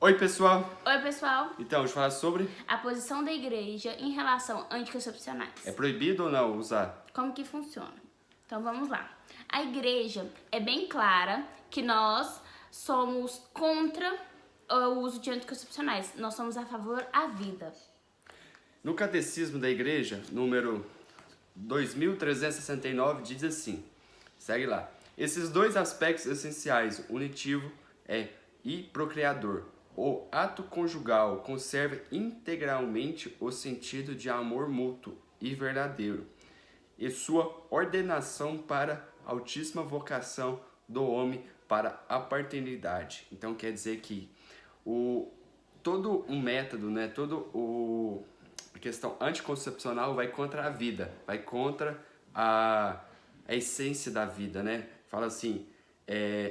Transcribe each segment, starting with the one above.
Oi, pessoal! Oi, pessoal. Então, vamos falar sobre... A posição da igreja em relação a anticoncepcionais. É proibido ou não usar? Como que funciona? Então, vamos lá. A igreja é bem clara que nós somos contra o uso de anticoncepcionais. Nós somos a favor à vida. No Catecismo da Igreja, número 2369, diz assim, segue lá. Esses dois aspectos essenciais, unitivo e procriador. O ato conjugal conserva integralmente o sentido de amor mútuo e verdadeiro e sua ordenação para a altíssima vocação do homem para a paternidade. Então quer dizer que todo o método, né, a questão anticoncepcional vai contra a vida, vai contra a essência da vida, né? Fala assim,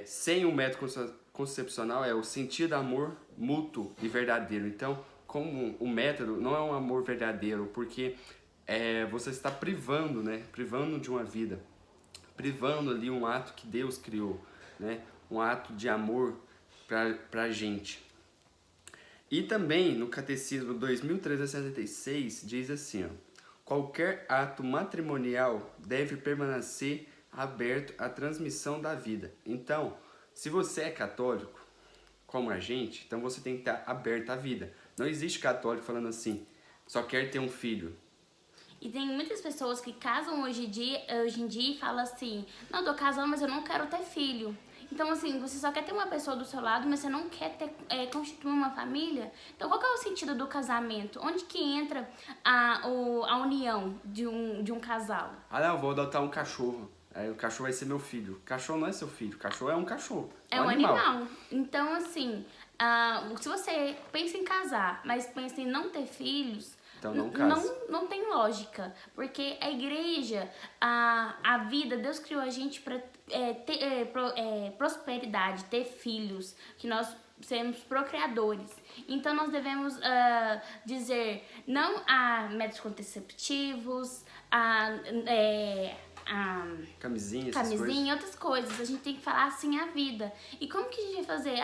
sem o método concepcional o sentido amor mútuo e verdadeiro. Então, como o método não é um amor verdadeiro, porque você está privando, né? Privando de uma vida, privando ali um ato que Deus criou, né? Um ato de amor para a gente. E também no Catecismo 2366 diz assim, ó, qualquer ato matrimonial deve permanecer aberto à transmissão da vida. Então, se você é católico, como a gente, então você tem que estar aberto à vida. Não existe católico falando assim, só quer ter um filho. E tem muitas pessoas que casam hoje em dia e falam assim, não, eu tô casando, mas eu não quero ter filho. Então, assim, você só quer ter uma pessoa do seu lado, mas você não quer constituir uma família. Então, qual que é o sentido do casamento? Onde que entra a união de um casal? Ah, não, eu vou adotar um cachorro. Aí o cachorro vai ser meu filho. O cachorro não é seu filho, o cachorro é um cachorro. É um animal. Então, assim, se você pensa em casar, mas pensa em não ter filhos, então não case. Não tem lógica, porque a igreja, a vida, Deus criou a gente para ter prosperidade, ter filhos, que nós sermos procriadores. Então nós devemos dizer não a métodos contraceptivos, camisinha, e outras coisas. A gente tem que falar assim a vida. E como que a gente vai fazer?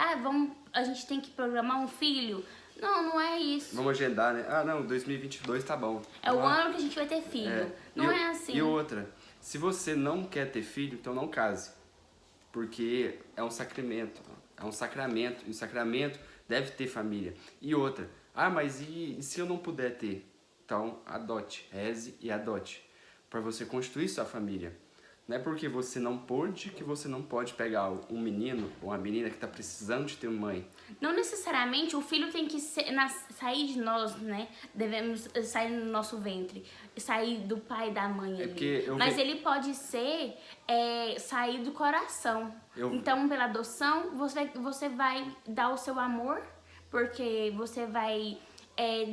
A gente tem que programar um filho? Não é isso. Vamos agendar, né? Ah, não, 2022 tá bom. É o ano que a gente vai ter filho. Não é assim. E outra, se você não quer ter filho, então não case. Porque é um sacramento. É um sacramento. E o sacramento deve ter família. E outra, mas e se eu não puder ter? Então adote, reze e adote. Para você construir sua família. Não é porque você não pode que você não pode pegar um menino ou uma menina que está precisando de ter uma mãe. Não necessariamente o filho tem que sair de nós, né? Devemos sair do nosso ventre, sair do pai e da mãe ali. Mas ele pode ser sair do coração. Então, pela adoção, você vai dar o seu amor, porque você vai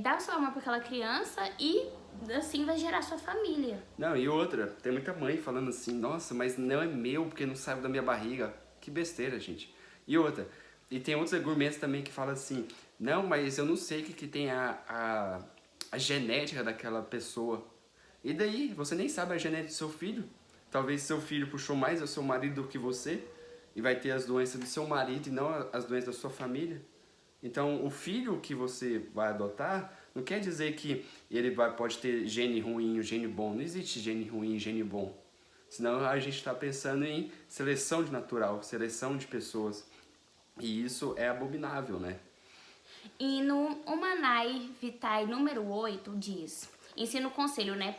dar o seu amor para aquela criança e assim vai gerar sua família. Não, e outra, tem muita mãe falando assim, nossa, mas não é meu porque não saiu da minha barriga. Que besteira, gente. E outra, e tem outros argumentos também que falam assim, não, mas eu não sei o que tem a genética daquela pessoa. E daí, você nem sabe a genética do seu filho. Talvez seu filho puxou mais o seu marido do que você e vai ter as doenças do seu marido e não as doenças da sua família. Então, o filho que você vai adotar não quer dizer que ele pode ter gene ruim ou gene bom. Não existe gene ruim e gene bom. Senão a gente está pensando em seleção de natural, seleção de pessoas. E isso é abominável, né? E no Humanae Vitae número 8 diz, ensina o conselho, né,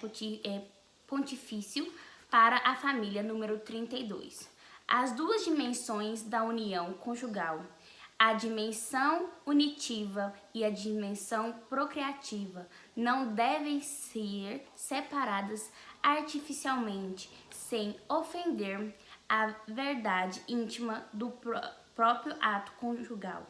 pontifício para a família número 32. As duas dimensões da união conjugal, a dimensão unitiva e a dimensão procriativa, não devem ser separadas artificialmente, sem ofender a verdade íntima do próprio ato conjugal.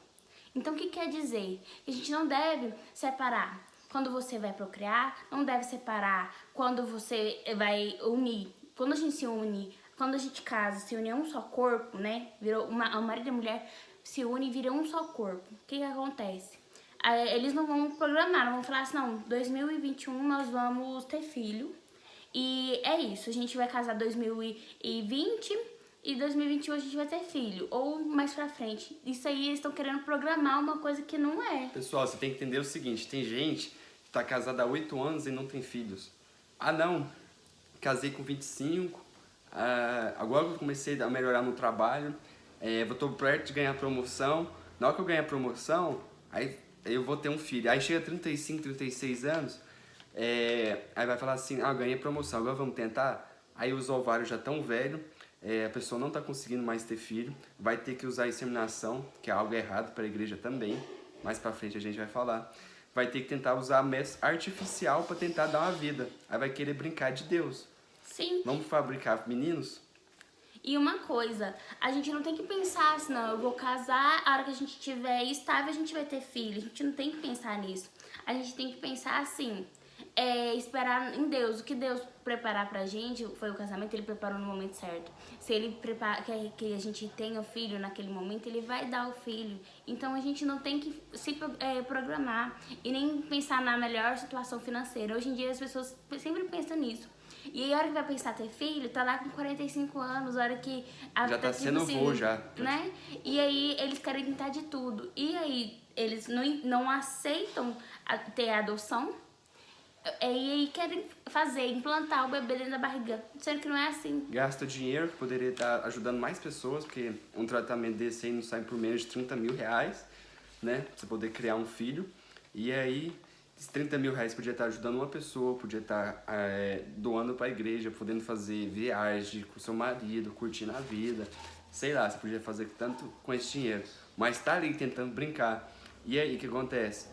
Então, o que quer dizer? Que a gente não deve separar quando você vai procriar, não deve separar quando você vai unir. Quando a gente se une, quando a gente casa, se une a um só corpo, né? Virou o marido e a mulher se unem e viram um só corpo. O que acontece? Eles não vão programar, não vão falar assim, não, 2021 nós vamos ter filho. E é isso, a gente vai casar 2020, e 2021 a gente vai ter filho, ou mais pra frente. Isso aí eles estão querendo programar uma coisa que não é. Pessoal, você tem que entender o seguinte, tem gente que tá casada há 8 anos e não tem filhos. Ah não, casei com 25, agora que eu comecei a melhorar no trabalho, eu tô perto de ganhar promoção. Na hora que eu ganhar promoção, aí eu vou ter um filho. Aí chega 35, 36 anos, aí vai falar assim, eu ganhei promoção, agora vamos tentar? Aí os ovários já estão velhos, a pessoa não está conseguindo mais ter filho, vai ter que usar a inseminação, que é algo errado para a igreja também, mais para frente a gente vai falar. Vai ter que tentar usar método artificial para tentar dar uma vida. Aí vai querer brincar de Deus. Sim. Vamos fabricar meninos? E uma coisa, a gente não tem que pensar assim, não, eu vou casar, a hora que a gente tiver estável, a gente vai ter filho. A gente não tem que pensar nisso. A gente tem que pensar assim, esperar em Deus. O que Deus preparar pra gente, foi o casamento, Ele preparou no momento certo. Se Ele quer que a gente tenha o filho naquele momento, Ele vai dar o filho. Então a gente não tem que se programar e nem pensar na melhor situação financeira. Hoje em dia as pessoas sempre pensam nisso. E aí, a hora que vai pensar ter filho, tá lá com 45 anos, a hora que... Já tá sendo vô, já. Né? E aí, eles querem tentar de tudo. E aí, eles não aceitam ter a adoção. E aí, querem implantar o bebê dentro da barriga. Sendo que não é assim. Gasta dinheiro que poderia estar ajudando mais pessoas, porque um tratamento desse aí não sai por menos de 30 mil reais, né? Pra você poder criar um filho. E aí... Esses 30 mil reais podia estar ajudando uma pessoa, podia estar doando para a igreja, podendo fazer viagem com seu marido, curtindo a vida. Sei lá, você podia fazer tanto com esse dinheiro. Mas tá ali tentando brincar. E aí, o que acontece?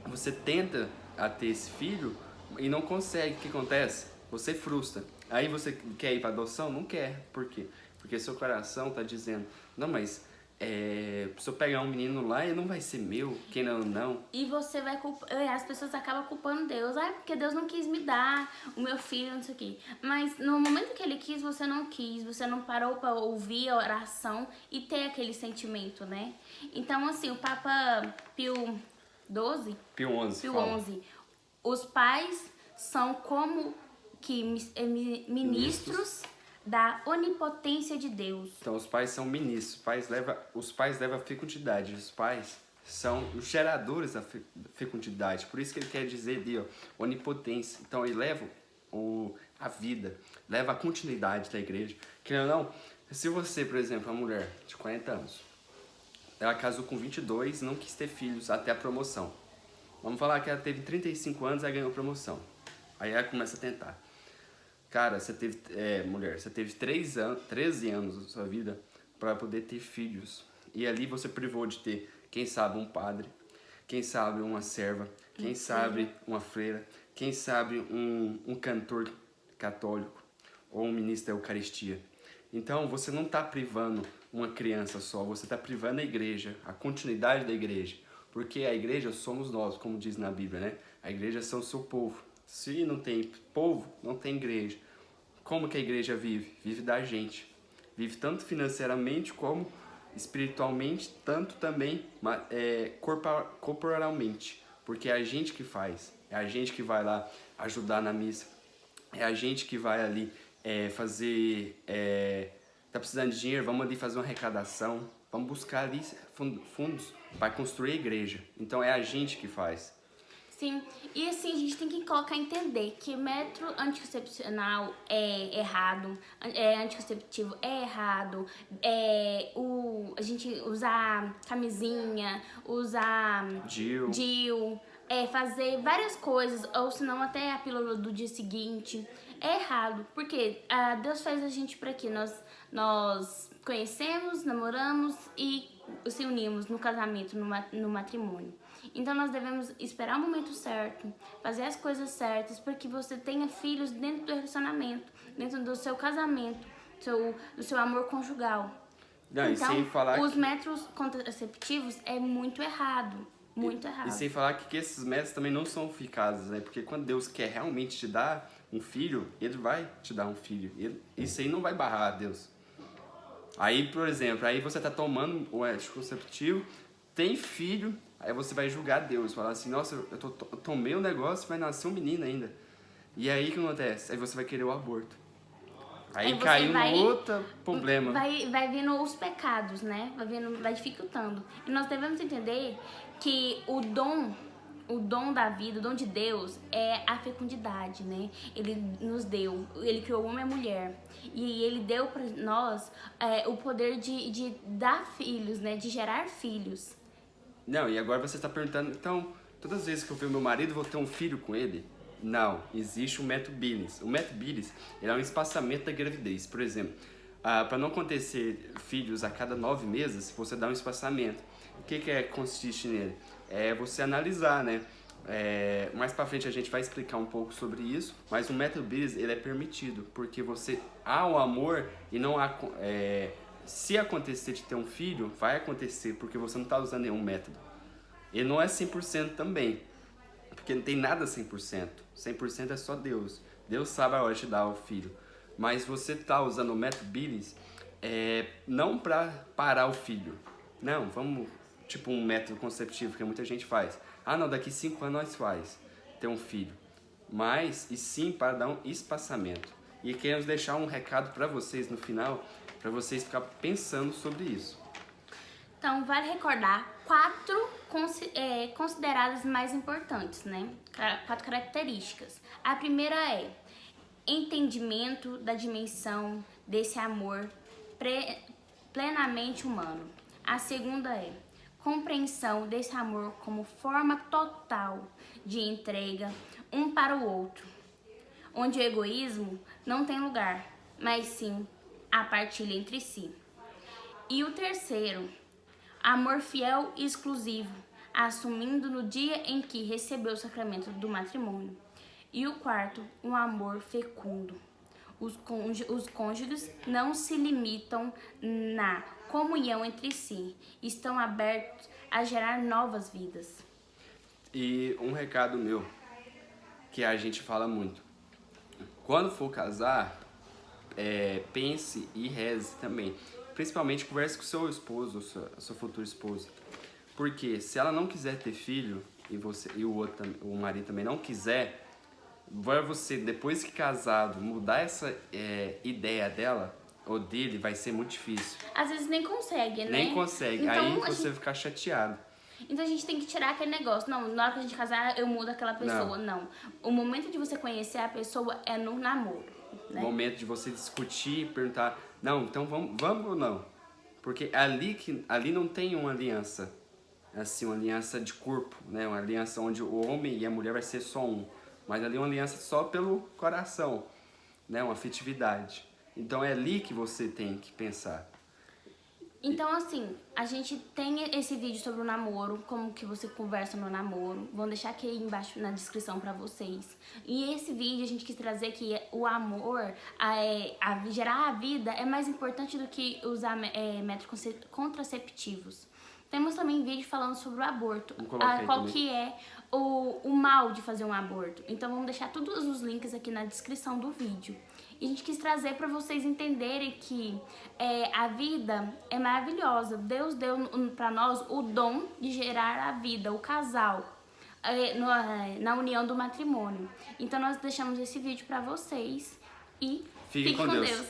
Você tenta ter esse filho e não consegue. O que acontece? Você frustra. Aí você quer ir para adoção? Não quer. Por quê? Porque seu coração tá dizendo, não, mas... se eu pegar um menino lá, ele não vai ser meu, quem não. E você vai as pessoas acabam culpando Deus. Porque Deus não quis me dar o meu filho, não sei o quê. Mas no momento que Ele quis, você não quis. Você não parou para ouvir a oração e ter aquele sentimento, né? Então, assim, o Papa Pio XII... Pio XI. Pio XI. Os pais são como que ministros da onipotência de Deus. Então os pais são ministros, os pais levam a fecundidade, os pais são os geradores da fecundidade, por isso que ele quer dizer de onipotência. Então ele leva a vida, leva a continuidade da igreja. Querendo ou não, se você, por exemplo, uma mulher de 40 anos, ela casou com 22 e não quis ter filhos até a promoção. Vamos falar que ela teve 35 anos e ganhou promoção. Aí ela começa a tentar. Cara, você teve, mulher, você teve 13 anos da sua vida para poder ter filhos. E ali você privou de ter, quem sabe, um padre, quem sabe uma serva, quem sabe uma freira, quem sabe um cantor católico ou um ministro da Eucaristia. Então você não está privando uma criança só, você está privando a igreja, a continuidade da igreja. Porque a igreja somos nós, como diz na Bíblia, né? A igreja são o seu povo. Se não tem povo, não tem igreja. Como que a igreja vive? Vive da gente. Vive tanto financeiramente como espiritualmente, tanto também corporalmente. Porque é a gente que faz. É a gente que vai lá ajudar na missa. É a gente que vai ali fazer... tá precisando de dinheiro? Vamos ali fazer uma arrecadação. Vamos buscar ali fundos para construir a igreja. Então é a gente que faz. Sim, e assim, a gente tem que entender que método anticoncepcional é errado, anticonceptivo é errado, a gente usar camisinha, usar DIU, fazer várias coisas, ou senão até a pílula do dia seguinte, é errado, porque Deus fez a gente para quê? Nós conhecemos, namoramos e se unimos no casamento, no matrimônio. Então nós devemos esperar o momento certo, fazer as coisas certas para que você tenha filhos dentro do relacionamento, dentro do seu casamento, do seu amor conjugal. Não, então, sem falar os métodos contraceptivos é muito errado. Muito errado. E sem falar que esses métodos também não são eficazes, né? Porque quando Deus quer realmente te dar um filho, Ele vai te dar um filho. Isso aí não vai barrar a Deus. Aí, por exemplo, aí você tá tomando o anticonceptivo, tem filho, aí você vai julgar Deus, falar assim, nossa, eu tomei um negócio, vai nascer um menino ainda. E aí o que acontece? Aí você vai querer o aborto. Aí você caiu vai- no outro problema. Vai vindo os pecados, né? Vai dificultando. E nós devemos entender que o dom da vida, o dom de Deus é a fecundidade, né? Ele nos deu, ele criou o homem e a mulher. E ele deu para nós o poder de dar filhos, né? De gerar filhos. Não, e agora você está perguntando, então, todas as vezes que eu ver meu marido, vou ter um filho com ele? Não, existe o método Billings. O método Billings ele é um espaçamento da gravidez. Por exemplo, para não acontecer filhos a cada 9 meses, você dá um espaçamento. O que consiste nele? É você analisar, né? Mais para frente a gente vai explicar um pouco sobre isso, mas o método Billings ele é permitido, porque você há o amor e não há... se acontecer de ter um filho, vai acontecer, porque você não está usando nenhum método. Ele não é 100% também, porque não tem nada 100%. 100% é só Deus. Deus sabe a hora de dar o filho. Mas você está usando o método Billings não para parar o filho. Não, vamos... Tipo um método conceptivo que muita gente faz. Ah, não, daqui 5 anos nós faz ter um filho. Mas, e sim para dar um espaçamento. E queremos deixar um recado para vocês no final, para vocês ficar pensando sobre isso. Então, vale recordar 4 consideradas mais importantes, né? 4 características. A primeira é entendimento da dimensão desse amor plenamente humano. A segunda é compreensão desse amor como forma total de entrega um para o outro, onde o egoísmo não tem lugar, mas sim a partilha entre si. E o terceiro, amor fiel e exclusivo, assumindo no dia em que recebeu o sacramento do matrimônio. E o quarto, um amor fecundo. Os cônjuges não se limitam na comunhão entre si, estão abertos a gerar novas vidas. E um recado meu, que a gente fala muito. Quando for casar, pense e reze também. Principalmente converse com seu esposo, sua futura esposa. Porque se ela não quiser ter filho, e o marido também não quiser, vai você, depois que casado, mudar essa ideia dela ou dele, vai ser muito difícil. Às vezes nem consegue, né? Nem consegue, então, aí você vai ficar chateado. Então a gente tem que tirar aquele negócio. Não, na hora que a gente casar, eu mudo aquela pessoa. Não. O momento de você conhecer a pessoa é no namoro, né? O momento de você discutir, perguntar, não, então vamos ou não? Porque ali não tem uma aliança, assim, uma aliança de corpo, né? Uma aliança onde o homem e a mulher vai ser só um. Mas ali é uma aliança só pelo coração, né? Uma afetividade. Então é ali que você tem que pensar. Então, assim, a gente tem esse vídeo sobre o namoro, como que você conversa no namoro. Vou deixar aqui embaixo na descrição pra vocês. E esse vídeo a gente quis trazer que o amor, gerar a vida, é mais importante do que usar métodos contraceptivos. Temos também vídeo falando sobre o aborto, qual que é o mal de fazer um aborto. Então vamos deixar todos os links aqui na descrição do vídeo. E a gente quis trazer para vocês entenderem que a vida é maravilhosa. Deus deu para nós o dom de gerar a vida, o casal, na união do matrimônio. Então nós deixamos esse vídeo para vocês e fiquem com Deus.